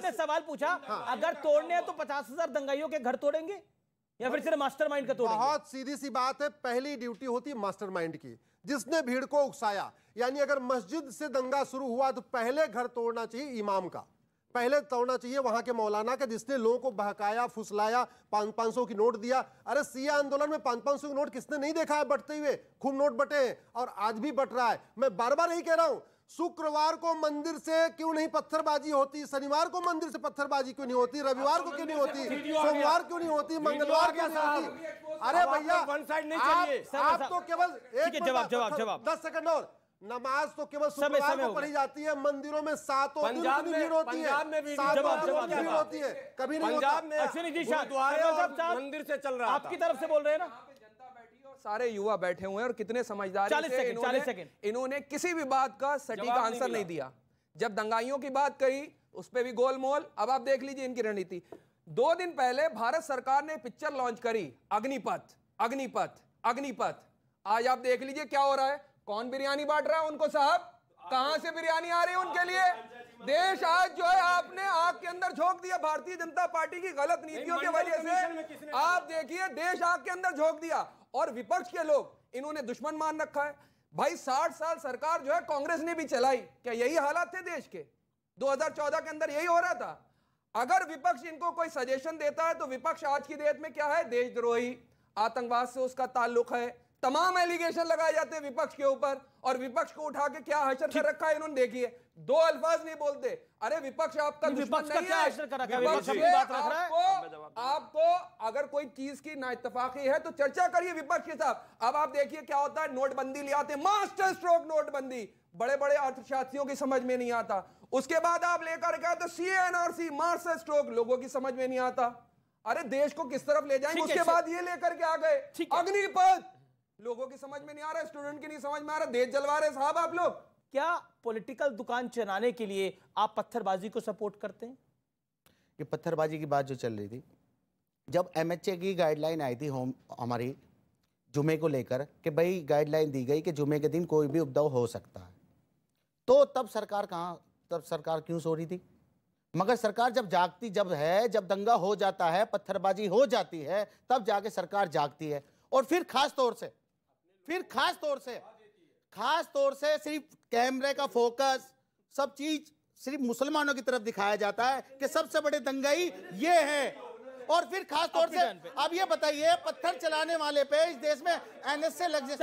आपने सवाल पूछा, अगर तोड़ने हैं तो 50,000 दंगाइयों के घर तोड़ेंगे या फिर सिर्फ मास्टरमाइंड का तोड़ेंगे? बहुत सीधी सी बात है, पहली ड्यूटी होती है मास्टरमाइंड की, जिसने भीड़ को उकसाया। यानी अगर मस्जिद से दंगा शुरू हुआ तो पहले घर तोड़ना चाहिए इमाम का, पहले तोड़ना चाहिए वहां के मौलाना का, जिसने लोगों को बहकाया, फुसलाया, 500 की नोट दिया। अरे सिया आंदोलन में 500 की नोट किसने नहीं देखा है बंटते हुए? खूब नोट बटे हैं और आज भी बट रहा है। मैं बार बार यही कह रहा हूं, शुक्रवार को मंदिर से क्यों नहीं पत्थरबाजी होती, शनिवार को मंदिर से पत्थरबाजी क्यों नहीं होती, रविवार को क्यों नहीं होती, सोमवार क्यों नहीं होती, मंगलवार क्यों नहीं होती? अरे भैया आप तो केवल एक जवाब 10 सेकंड और, नमाज तो केवल शुक्रवार को पढ़ी जाती है, मंदिरों में सातों दिन की भीड़ होती है, भीड़ होती है, कभी नहीं होता। अश्विनी जी मंदिर से चल रहा है, आपकी तरफ से बोल रहे हैं ना, सारे युवा बैठे हुए हैं और कितने समझदार हैं। 40 सेकंड इन्होंने किसी भी बात का सटीक आंसर नहीं दिया। जब दंगाइयों की बात कही उस पे भी गोलमोल। अब आप देख लीजिए इनकी रणनीति। 2 दिन पहले भारत सरकार ने पिक्चर लॉन्च करी, अग्निपथ अग्निपथ अग्निपथ। आज आप देख लीजिए क्या हो रहा है, कौन बिरयानी बांट रहा है उनको साहब, कहां से बिरयानी आ रही है उनके लिए? देश आज जो है आपने आग के अंदर झोंक दिया भारतीय जनता पार्टी की गलत नीतियों की वजह से। आप देखिए देश आग के अंदर झोंक दिया और विपक्ष के लोग इन्होंने दुश्मन मान रखा है। भाई 60 साल सरकार जो है कांग्रेस ने भी चलाई, क्या यही हालात थे देश के? 2014 के अंदर यही हो रहा था। अगर विपक्ष इनको कोई सजेशन देता है तो विपक्ष आज की डेट में क्या है? देशद्रोही, आतंकवाद से उसका ताल्लुक है, तमाम एलिगेशन लगाए जाते हैं विपक्ष के ऊपर। और विपक्ष को उठा के क्या हशर कर रखा है इन्होंने, देखिए 2 अल्फाज नहीं बोलते। अरे विपक्ष आपका दुश्मन नहीं है, आपको अगर कोई चीज की नाइत्तेफाकी है तो चर्चा करिए विपक्ष के साथ। अब आप देखिए क्या होता है, नोटबंदी ले आते, मास्टर स्ट्रोक नोटबंदी, बड़े बड़े अर्थशास्त्रियों की समझ में नहीं आता। उसके बाद आप लेकर गए तो CA/NRC, मास्टर स्ट्रोक, लोगों की समझ में नहीं आता। अरे देश को किस तरफ ले जाएंगे? उसके बाद ये लेकर के आ गए अग्निपथ, लोगों की समझ में नहीं आ रहा, स्टूडेंट की नहीं समझ में आ रहा, देश जलवा रहे साहब आप लोग। क्या पॉलिटिकल दुकान चलाने के लिए आप पत्थरबाजी को सपोर्ट करते हैं? ये पत्थरबाजी की बात जो चल रही थी, जब MHA की गाइडलाइन आई थी हमारी जुमे को लेकर कि भाई गाइडलाइन दी गई कि जुमे के दिन कोई भी उपद्रव हो सकता है, तो तब सरकार कहाँ, तब सरकार क्यों सो रही थी? मगर सरकार जब जागती जब है, जब दंगा हो जाता है, पत्थरबाजी हो जाती है, तब जाके सरकार जागती है। और फिर खास तौर से सिर्फ कैमरे का फोकस, सब चीज सिर्फ मुसलमानों की तरफ दिखाया जाता है कि सबसे बड़े दंगाई ये है। और फिर खास तौर से अब ये बताइए, पत्थर चलाने वाले पे इस देश में NSA लग सकती है।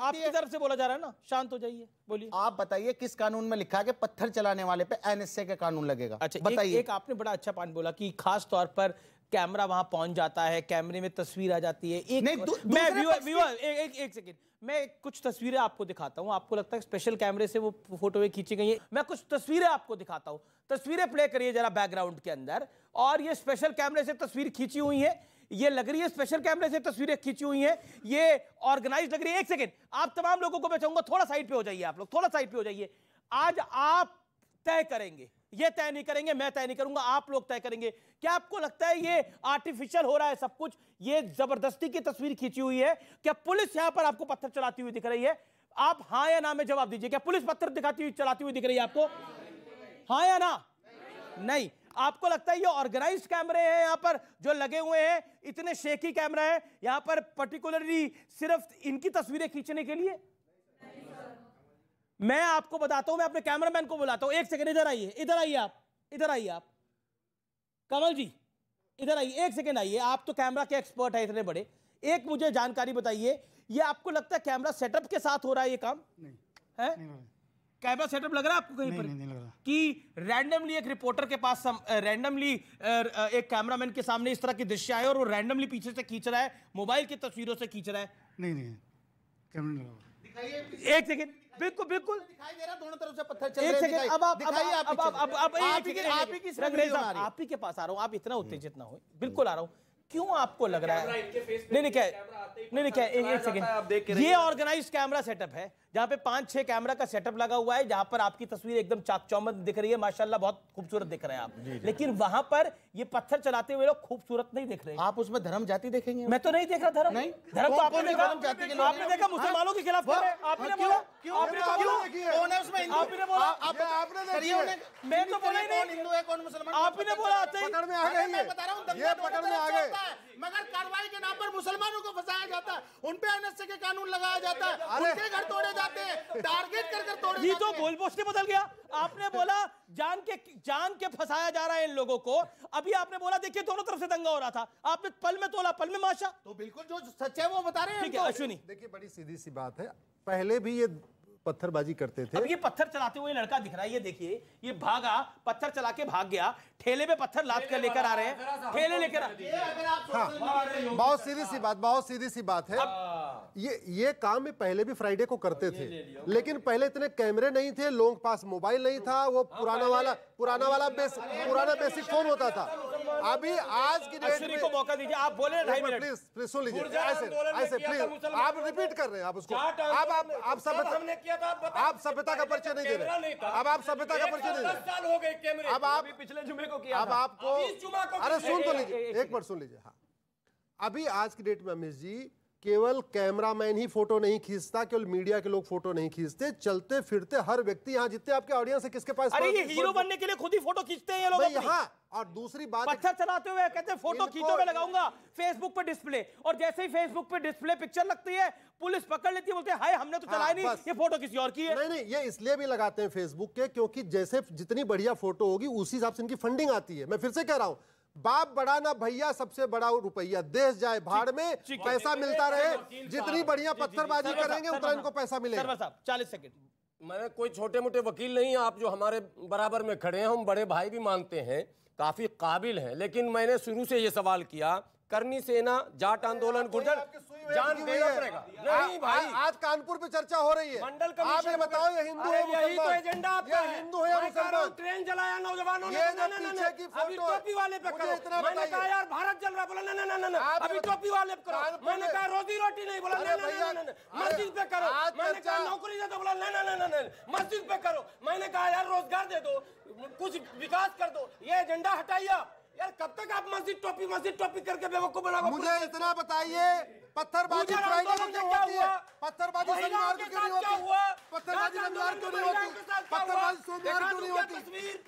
आपकी तरफ से बोला जा रहा है ना, शांत हो जाइए, बोलिए। आप बताइए किस कानून में लिखा है कि पत्थर चलाने वाले पे NSA का कानून लगेगा? अच्छा बताइए। एक आपने बड़ा अच्छा पॉइंट बोला कि खास तौर पर कैमरा वहां पहुंच जाता है, कैमरे में तस्वीर आ जाती है। एक सेकंड, मैं कुछ तस्वीरें आपको दिखाता हूं, आपको लगता है स्पेशल कैमरे से वो फोटोएं खींची गई है। मैं कुछ तस्वीरें आपको दिखाता हूं, तस्वीरें प्ले करिए जरा बैकग्राउंड के अंदर। और ये स्पेशल कैमरे से तस्वीर खींची हुई है, ये लग रही है स्पेशल कैमरे से तस्वीरें खींची हुई हैं, ये ऑर्गेनाइज लग रही है। एक सेकंड, आप तमाम लोगों को मैं चाहूंगा थोड़ा साइड पे हो जाइए, आप लोग थोड़ा साइड पे हो जाइए। आज आप तय करेंगे, ये तय नहीं करेंगे, मैं तय नहीं करूंगा, आप लोग तय करेंगे। क्या आपको लगता है ये आर्टिफिशियल हो रहा है सब कुछ, ये जबरदस्ती की तस्वीर खींची हुई है? क्या पुलिस यहां पर आपको पत्थर चलाती हुई दिख रही है? आप हां या ना में जवाब दीजिए। क्या पुलिस पत्थर चलाती हुई दिख रही है आपको? हां या ना? नहीं। आपको लगता है ये ऑर्गेनाइज्ड कैमरे हैं यहां पर जो लगे हुए हैं, इतने शेकी कैमरा है यहां पर पर्टिकुलरली सिर्फ इनकी तस्वीरें खींचने के लिए? मैं आपको बताता हूं, मैं अपने कैमरामैन को बुलाता हूं। एक सेकंड, इधर आइए, इधर आइए आप, इधर आइए आप, कमल जी इधर आइए, एक सेकंड आइए। आप तो कैमरा के एक्सपर्ट है इतने बड़े, एक मुझे जानकारी बताइए, ये आपको लगता है कैमरा सेटअप के साथ हो रहा है ये काम? नहीं है, कैमरा सेटअप लग रहा है आपको कहीं पर? नहीं लग रहा कि रैंडमली एक रिपोर्टर के पास रैंडमली एक कैमरामैन के सामने इस तरह की दृश्य आए और वो रैंडमली पीछे से खींच रहा है, मोबाइल की तस्वीरों से खींच रहा है? नहीं कैमरा नहीं लगा। एक सेकंड, बिल्कुल बिल्कुल दिखाई दे रहा, दोनों तरफ से पत्थर चल रहे हैं। एक सेकंड, अब आप ही के पास आ रहा हूं, आप इतना उत्तेजित ना हो, बिल्कुल आ रहा हूं। क्यों आपको लग रहा है? नहीं क्या, एक सेकंड, ये ऑर्गेनाइज्ड कैमरा सेटअप है, जहां पे 5-6 कैमरा का सेटअप लगा हुआ है, जहां पर आपकी तस्वीर एकदम चाक-चौबंद दिख रही है, माशाल्लाह बहुत खूबसूरत दिख रहे हैं आप। लेकिन वहां पर ये पत्थर चलाते हुए लोग खूबसूरत नहीं दिख रहे। आप उसमें धर्म जाति देखेंगे? मैं तो नहीं देख रहा धर्म। नहीं, धर्म तो आपने देखा, आपने देखा मुसलमानों के खिलाफ कर रहे हैं। आपने बोला, कौन है उसमें? आपने बोला, आपने देखी, मैं तो बोला ही नहीं। हिंदू है कौन मुसलमान? आपने बोला पकड़ में आ गए, मैं बता रहा हूं, ये पकड़ में आ गए। मगर कार्रवाई के नाम पर मुसलमानों को फंसाया जाता है, उन पे एनएसए के कानून लगाया जाता है, उनके घर तोड़े जाते हैं, टारगेट कर तोड़े ये जाते तो हैं। बोल पोस्ट बदल गया। आपने बोला जान के फंसाया जा रहा है इन लोगों को। अभी आपने बोला देखिए दोनों तरफ से दंगा हो रहा था, आपने पल में तोला, पल में माशा। तो बिल्कुल जो सच है वो बता रहे हैं। ठीक है अश्विनी, देखिए बड़ी सीधी सी बात है, पहले भी ये पत्थरबाजी करते थे। अब ये पत्थर चलाते हुए लड़का दिख रहा है, ये देखिए, ये भागा, पत्थर चला के भाग गया, ठेले पे पत्थर लाद कर लेकर आ रहे हैं, ठेले लेकर बहुत सीधी सी बात, बहुत सीधी सी बात है। ये काम में पहले भी फ्राइडे को करते थे, लेकिन पहले इतने कैमरे नहीं थे, लोगों के पास मोबाइल नहीं था, वो पुराना बेसिक फोन होता था। अभी आज की डेट में को मौका दीजिए, आप बोले 2.5 मिनट। प्लीज सुन लीजिए, ऐसे प्लीज आप रिपीट कर रहे हैं, आप उसको आप सभ्यता का परिचय नहीं दे रहे। अब आप सभ्यता का परिचय नहीं दे रहे। अब आप पिछले जुमे को किया, अब आपको अरे सुन तो लीजिए, एक मिनट सुन लीजिए। हाँ, अभी आज की डेट में अमित जी केवल कैमरामैन ही फोटो नहीं खींचता, केवल मीडिया के लोग फोटो नहीं खींचते, चलते फिरते हर व्यक्ति, यहाँ जितने आपके ऑडियंस है, किसके पास? अरे ये हीरो बनने के लिए खुद ही फोटो खींचते हैं ये लोग अपनी। हाँ, और दूसरी बात, पत्थर चलाते हुए कहते हैं फोटो खींचो, मैं लगाऊंगा फेसबुक पे डिस्प्ले, और जैसे ही फेसबुक पे डिस्प्ले पिक्चर लगती है पुलिस पकड़ लेती है, बोलते हैं हाय हमने तो चलाया नहीं, ये फोटो किसी और की है। नहीं, ये इसलिए भी लगाते हैं फेसबुक के, क्योंकि जैसे जितनी बढ़िया फोटो होगी उसी हिसाब से इनकी फंडिंग आती है। मैं फिर से कह रहा हूं, बाप बड़ा ना भैया, सबसे बड़ा रुपया, देश जाए भाड़ में, पैसा मिलता रहे। जितनी बढ़िया पत्थरबाजी करेंगे उतना इनको पैसा मिलेगा। 40 सेकंड। मैं कोई छोटे मोटे वकील नहीं, आप जो हमारे बराबर में खड़े हैं, हम बड़े भाई भी मानते हैं, काफी काबिल हैं, लेकिन मैंने शुरू से ये सवाल किया, करनी सेना, जाट आंदोलन, गुर्जर जान देना पड़ेगा। नहीं भाई, आज कानपुर पे चर्चा हो रही है, मंडल आप ये बताओ ये हिंदू है यही तो एजेंडा आपका है। हिंदू है या मुसलमान? ट्रेन जलाया नौजवानों ने, पीछे की अभी फोटो टोपी वाले पे करो। इतना मैंने कहा यार भारत जल रहा, बोला ना अभी टोपी वाले पे करो। मैंने कहा रोजी रोटी नहीं, बोला ना मस्जिद पे करो। मैंने कहा नौकरी दे दो, बोला ना मस्जिद पे करो। मैंने कहा यार रोजगार दे दो, कुछ विकास कर दो, ये एजेंडा हटाइए यार। कब तक आप मस्जिद टोपी करके बेवकूफ बनाओगे? मुझे इतना बताइए, पत्थरबाजी फ्राइडे को क्यों होती है? पत्थरबाजी शनिवार को क्यों नहीं होती? पत्थरबाजी रविवार क्यों नहीं होती? पत्थरबाजी सोमवार क्यों नहीं होती?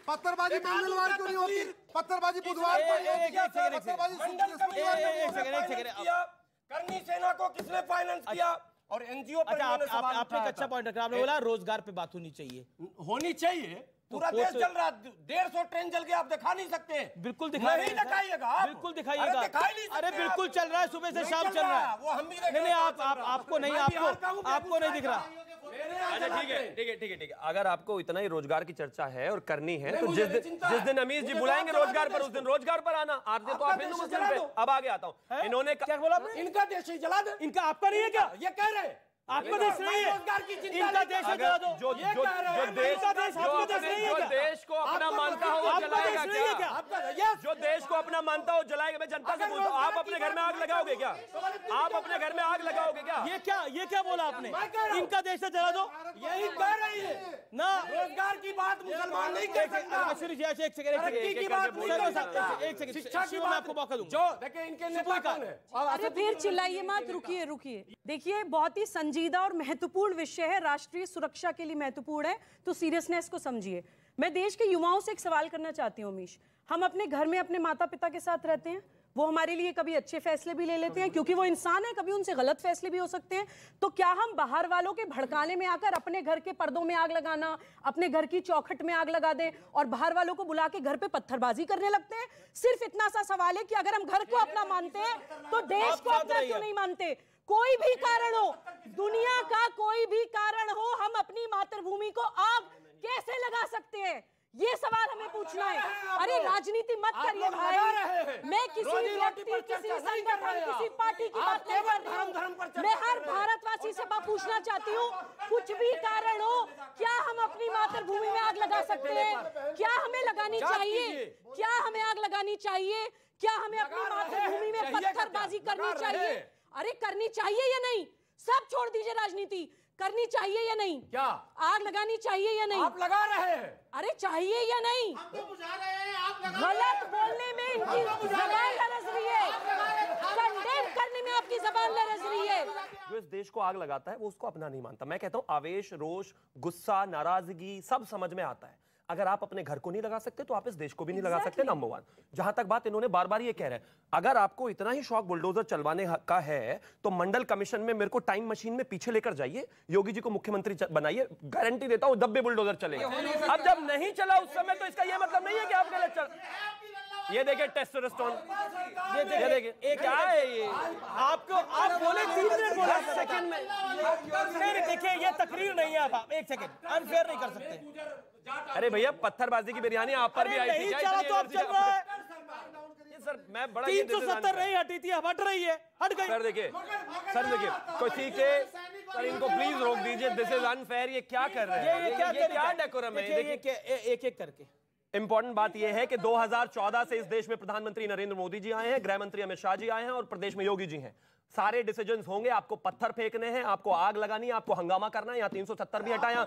पत्थरबाजी मंगलवार क्यों नहीं होती? पत्थरबाजी बुधवार को नहीं होती? पत्थरबाजी करनी सेना को किसने फाइनेंस किया? और एनजीओ पर आपने एक अच्छा पॉइंट रखा, आपने बोला रोजगार पे बात होनी चाहिए। होनी चाहिए, पूरा देश चल रहा, 150 ट्रेन चल के आप दिखा नहीं सकते। बिल्कुल दिखाइएगा, बिल्कुल दिखाइएगा। अरे बिल्कुल चल रहा है, सुबह से शाम चल रहा है। वो हम भी नहीं आपको नहीं दिख रहा। अच्छा ठीक है। अगर आपको इतना ही रोजगार की चर्चा है और करनी है तो जिस दिन अमीर जी बुलाएंगे रोजगार पर, उस दिन रोजगार पर आना। आज तो आप हिंदू मुस्लिम पे, अब आगे आता हूँ। इन्होंने क्या बोला? इनका देश ही जला दे। इनका आपका नहीं है क्या? ये कह रहे आपका देश नहीं है, रोजगार की चिंता इनका देश है, जला दो। जो देश को अपना मानता हो वो जलाएगा क्या? जो देश को अपना मानता हो जलाएगा। मैं जनता से पूछता हूँ, आप अपने घर में आग लगाओगे क्या? आप अपने घर में आग लगाओगे क्या? ये क्या बोला आपने? इनका देश है, जला दो। यही कह रही है ना, रोजगार की बात मुसलमान नहीं कर सकता। एक सेकंड शिक्षा की मैं आपको मौका दूंगा। जो देखिए इनके नेता कौन है? अरे फिर चिल्लाइए मत, रुकिए। देखिए बहुत ही संजीदा और महत्वपूर्ण विषय है, राष्ट्रीय सुरक्षा के लिए महत्वपूर्ण है, तो सीरियसनेस को समझिए। मैं देश के युवाओं से एक सवाल करना चाहती हूँ अमीश, हम अपने घर में अपने माता पिता के साथ रहते हैं, वो हमारे लिए कभी अच्छे फैसले भी ले लेते हैं क्योंकि वो इंसान है, कभी उनसे गलत फैसले भी हो सकते हैं। तो क्या हम बाहर वालों के भड़काने में आकर अपने घर के पर्दों में आग लगाना, अपने घर की चौखट में आग लगा दें और बाहर वालों को बुला के घर पे पत्थरबाजी करने लगते हैं? सिर्फ इतना सा सवाल है कि अगर हम घर को अपना मानते हैं तो देश को अपना क्यों नहीं मानते? कोई भी कारण हो, दुनिया का कोई भी कारण हो, हम अपनी मातृभूमि को आग कैसे लगा सकते हैं? ये सवाल हमें पूछना है। अरे राजनीति मत करिए भाई, मैं किसी व्यक्ति, किसी संगठन, किसी पार्टी की बात नहीं कर रही हूँ। मैं हर भारतवासी से पूछना चाहती हूँ, कुछ भी कारण हो, क्या हम अपनी मातृभूमि में आग लगा सकते हैं? क्या हमें लगानी चाहिए? क्या हमें आग लगानी चाहिए? क्या हमें अपनी मातृभूमि में पत्थरबाजी करनी चाहिए? अरे करनी चाहिए या नहीं? सब छोड़ दीजिए राजनीति, करनी चाहिए या नहीं? क्या आग लगानी चाहिए या नहीं? आप लगा रहे हैं? अरे चाहिए या नहीं? हम तो बुझा रहे हैं, आप लगा गलत बोलने में इनकी जबान लरज रही है, कंडेम करने में आपकी जबान लरज रही है। जो इस देश को आग लगाता है वो उसको अपना नहीं मानता। मैं कहता हूं आवेश, रोष, गुस्सा, नाराजगी सब समझ में आता है। अगर आप अपने घर को नहीं लगा सकते तो आप इस देश को भी नहीं लगा सकते। नंबर 1। जहां तक बात इन्होंने बार बार ये कह रहे हैं, अगर आपको इतना ही शौक बुलडोजर चलवाने का है तो मंडल कमीशन में मेरे को टाइम मशीन में पीछे लेकर जाइए, योगी जी को मुख्यमंत्री बनाइए, गारंटी देता हूं दब्बे बुलडोजर चलेगा। अब जब नहीं चला उस समय तो इसका यह मतलब नहीं है कि आप गलत चल। ये देखिए टेस्टोस्टेरोन, ये देखिए क्या है ये, आपको आप बोले 3 मिनट बोला सेकंड में। देखिए ये तकरीर नहीं है, आप 1 सेकंड अनफेयर नहीं कर सकते। अरे भैया पत्थरबाजी की बिरयानी आप पर भी आई थी, चला तो अब चल रहा है। सर मैं बड़ा 370 नहीं हटी थी, अब हट रही है, हट गई। सर देखिए किसी के सर इनको प्लीज रोक दीजिए, दिस इज अनफेयर। ये क्या कर रहे हैं? ये क्या डेकोरम है? देखिए एक एक करके। इंपॉर्टेंट बात यह है कि 2014 से इस देश में प्रधानमंत्री नरेंद्र मोदी जी आए हैं, गृह मंत्री अमित शाह जी आए हैं और प्रदेश में योगी जी हैं। सारे डिसीजंस होंगे, आपको पत्थर फेंकने हैं, आपको आग लगानी है, आपको हंगामा करना है। यहाँ 370 भी हटाया,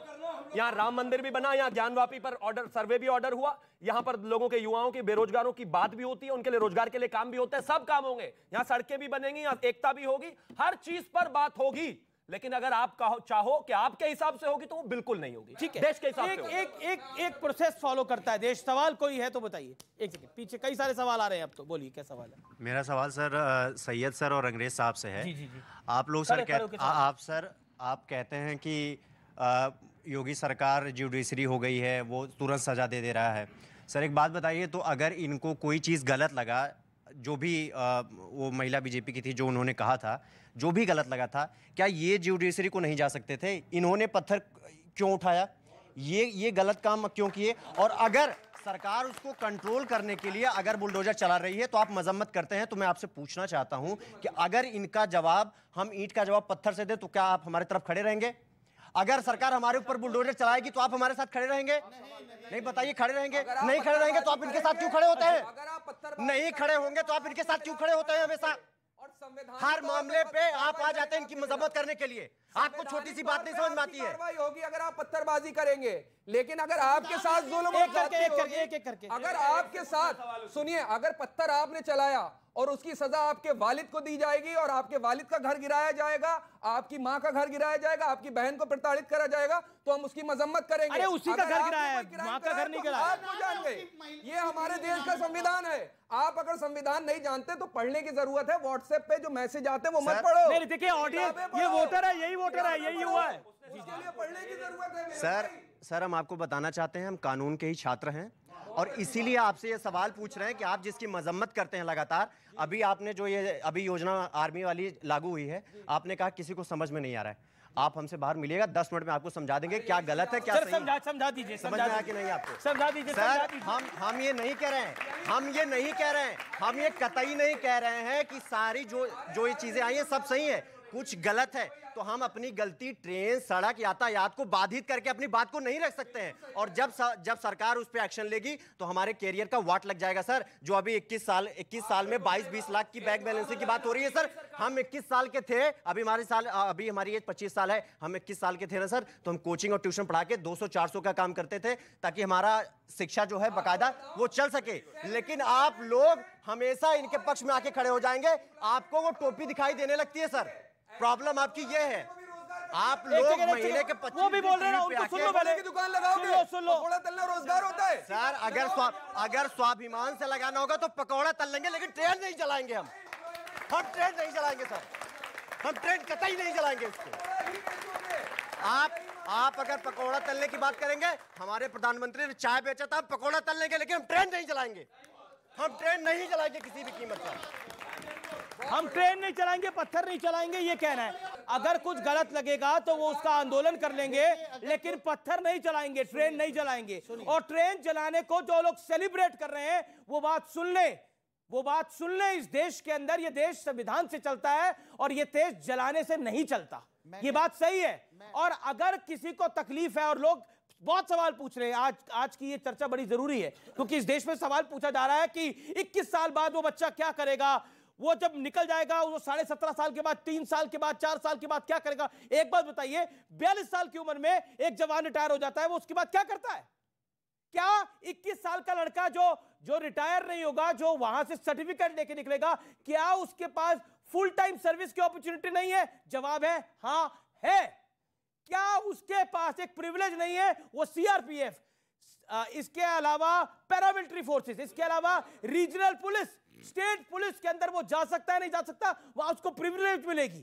यहाँ राम मंदिर भी बना, यहाँ ज्ञानवापी पर ऑर्डर सर्वे भी ऑर्डर हुआ, यहाँ पर लोगों के युवाओं के बेरोजगारों की बात भी होती है, उनके लिए रोजगार के लिए काम भी होता है, सब काम होंगे। यहाँ सड़कें भी बनेंगी, यहाँ एकता भी होगी, हर चीज पर बात होगी। लेकिन अगर आप चाहो कि आपके हिसाब से होगी तो वो बिल्कुल नहीं होगी। ठीक है, देश के हिसाब से एक प्रोसेस फॉलो करता है देश। सवाल कोई है तो बताइए। एक सेकंड, पीछे कई सारे सवाल आ रहे हैं, अब तो बोलिए क्या सवाल है। मेरा सवाल सर सैयद सर और अंग्रेज साहब से है। जी। आप लोग सर आप कहते हैं कि योगी सरकार जुडिशरी हो गई है, वो तुरंत सजा दे रहा है। सर एक बात बताइए, तो अगर इनको कोई चीज़ गलत लगा, जो भी वो महिला बीजेपी की थी जो उन्होंने कहा था, जो भी गलत लगा था, क्या ये जुडिशरी को नहीं जा सकते थे? इन्होंने पत्थर क्यों उठाया? ये गलत काम क्यों किए? और अगर सरकार उसको कंट्रोल करने के लिए अगर बुलडोजर चला रही है तो आप मजम्मत करते हैं, तो मैं आपसे पूछना चाहता हूं कि अगर इनका जवाब हम ईंट का जवाब पत्थर से दे तो क्या आप हमारी तरफ खड़े रहेंगे? अगर सरकार हमारे ऊपर बुलडोजर चलाएगी तो आप हमारे साथ खड़े रहेंगे? नहीं बताइए, खड़े रहेंगे? नहीं खड़े रहेंगे तो आप इनके साथ क्यों खड़े होते हैं? नहीं खड़े होंगे तो आप इनके साथ क्यों खड़े होते हैं? हमेशा हर मामले पे आप आ जाते हैं इनकी मजम्मत करने के लिए। आपको छोटी सी बात नहीं समझ में आती है? कार्रवाई होगी अगर आप पत्थरबाजी करेंगे, लेकिन अगर आपके साथ जुल्म एक करके अगर आपके साथ सुनिए, अगर पत्थर आपने चलाया और उसकी सजा आपके वालिद को दी जाएगी और आपके वालिद का घर गिराया जाएगा, आपकी माँ का घर गिराया जाएगा, आपकी बहन को प्रताड़ित करा जाएगा, तो हम उसकी मजम्मत करेंगे। अरे उसी का घर गिराया है, माँ का घर नहीं गिराया। आप क्यों जान गए? ये हमारे देश का संविधान है। आप अगर संविधान नहीं जानते तो पढ़ने की जरूरत है। व्हाट्सएप पे जो मैसेज आते हैं वो मत पढ़ो। नहीं देखिए ऑडियंस, ये वोटर है, यही वोटर है, यही हुआ है। पढ़ने की जरूरत है। सर हम आपको बताना चाहते हैं, हम कानून के ही छात्र हैं और इसीलिए आपसे ये सवाल पूछ रहे हैं कि आप जिसकी मजम्मत करते हैं लगातार, अभी आपने जो ये अभी योजना आर्मी वाली लागू हुई है, आपने कहा किसी को समझ में नहीं आ रहा है। आप हमसे बाहर मिलिएगा, 10 मिनट में आपको समझा देंगे क्या गलत है क्या सही है। समझा दीजिए, समझ में आया कि नहीं आपको? समझा दीजिए सर। हम ये नहीं कह रहे हैं, हम ये कतई नहीं कह रहे हैं कि सारी जो ये चीजें आई हैं सब सही है, कुछ गलत है तो हम अपनी गलती ट्रेन सड़क यातायात को बाधित करके अपनी बात को नहीं रख सकते हैं। और जब सरकार उस पर एक्शन लेगी तो हमारे कैरियर का वाट लग जाएगा सर। जो अभी 21 साल में 22-20 लाख की बैंक बैलेंसिंग की बात हो रही है सर, हम 21 साल के थे, अभी हमारी एज 25 साल है, हम 21 साल के थे ना सर, तो हम कोचिंग और ट्यूशन पढ़ा के 200-400 का काम करते थे ताकि हमारा शिक्षा जो है बकायदा वो चल सके। लेकिन आप लोग हमेशा इनके पक्ष में आके खड़े हो जाएंगे, आपको वो टोपी दिखाई देने लगती है सर। प्रॉब्लम आपकी ये है, आप लोग महीने के 25 वो भी बोल रहे हैं, उनको सुन लो पहले। की दुकान लगाओगे, सुन लो। पकौड़ा तलना रोजगार होता है सर। अगर स्वाभिमान से लगाना होगा तो पकौड़ा तल लेंगे, लेकिन ट्रेन नहीं चलाएंगे। हम ट्रेन नहीं चलाएंगे सर, हम ट्रेन कतई नहीं चलाएंगे इसको। आप अगर पकौड़ा तलने की बात करेंगे, हमारे प्रधानमंत्री ने चाय बेचा था, हम पकौड़ा तल लेंगे, लेकिन हम ट्रेन नहीं चलाएंगे। हम ट्रेन नहीं चलाएंगे किसी भी कीमत पर। हम ट्रेन नहीं चलाएंगे, पत्थर नहीं चलाएंगे, ये कहना है। अगर कुछ गलत लगेगा तो वो उसका आंदोलन कर लेंगे, लेकिन पत्थर नहीं चलाएंगे, ट्रेन नहीं चलाएंगे। और ट्रेन चलाने को जो लोग सेलिब्रेट कर रहे हैं वो बात सुन ले। इस देश के अंदर ये देश संविधान से चलता है और ये देश जलाने से नहीं चलता, ये बात सही है। और अगर किसी को तकलीफ है, और लोग बहुत सवाल पूछ रहे हैं, आज की ये चर्चा बड़ी जरूरी है क्योंकि इस देश में सवाल पूछा जा रहा है कि 21 साल बाद वो बच्चा क्या करेगा, वो जब निकल जाएगा, वो 17.5 साल के बाद, 3 साल के बाद, 4 साल के बाद क्या करेगा? एक बात बताइए, 42 साल की उम्र में एक जवान रिटायर हो जाता है, वो उसके बाद क्या करता है? क्या 21 साल का लड़का जो रिटायर नहीं होगा, जो वहां से सर्टिफिकेट लेके निकलेगा, क्या उसके पास फुल टाइम सर्विस की अपॉर्चुनिटी नहीं है? जवाब है हां है। क्या उसके पास एक प्रिविलेज नहीं है? वो सीआरपीएफ, इसके अलावा पैरामिलिट्री फोर्सेस, इसके अलावा रीजनल पुलिस, स्टेट पुलिस के अंदर वो जा सकता है, नहीं जा सकता? वहां उसको प्रिविलेज मिलेगी।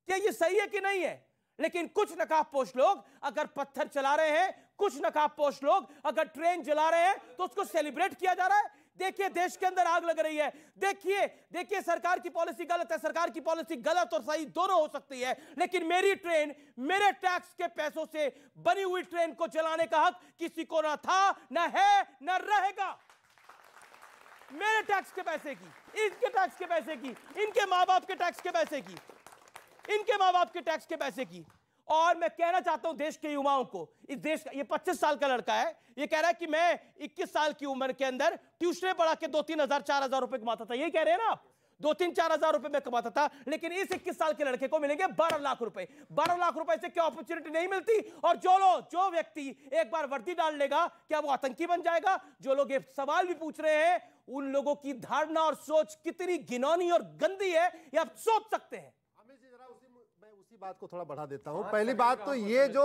क्या ये सही है कि नहीं है? लेकिन कुछ नकाबपोश लोग अगर पत्थर चला रहे हैं, कुछ नकाबपोश लोग अगर ट्रेन जला रहे हैं, तो उसको सेलिब्रेट किया जा रहा है। देखिए देश के अंदर आग लग रही है। देखिए सरकार की पॉलिसी गलत है। सरकार की पॉलिसी गलत और सही दोनों हो सकती है, लेकिन मेरी ट्रेन, मेरे टैक्स के पैसों से बनी हुई ट्रेन को चलाने का हक किसी को ना था, ना है, ना रहेगा। मेरे टैक्स के पैसे की, इनके टैक्स के पैसे की, इनके मां बाप के टैक्स के पैसे की, इनके मां बाप के टैक्स के पैसे की। और मैं कहना चाहता हूं देश के युवाओं को, इस देश का, ये 25 साल का लड़का है, ये कह रहा है कि मैं 21 साल की उम्र के अंदर ट्यूशन पढ़ा के 2-3 हजार 4 हजार रुपए कमाता था। यही कह रहे हैं ना आप? 2-3-4 हजार रुपए में कमाता था, लेकिन इस 21 साल के लड़के को मिलेंगे 12 लाख रुपए। 12 लाख रुपए से क्या अपॉर्चुनिटी नहीं मिलती? और जो व्यक्ति एक बार वर्दी डाल लेगा, क्या वो आतंकी बन जाएगा? जो लोग ये सवाल भी पूछ रहे हैं, उन लोगों की धारणा और सोच कितनी घिनौनी और गंदी है, ये आप सोच सकते हैं। मैं उसी बात को थोड़ा बढ़ा देता हूं। पहली बात तो ये जो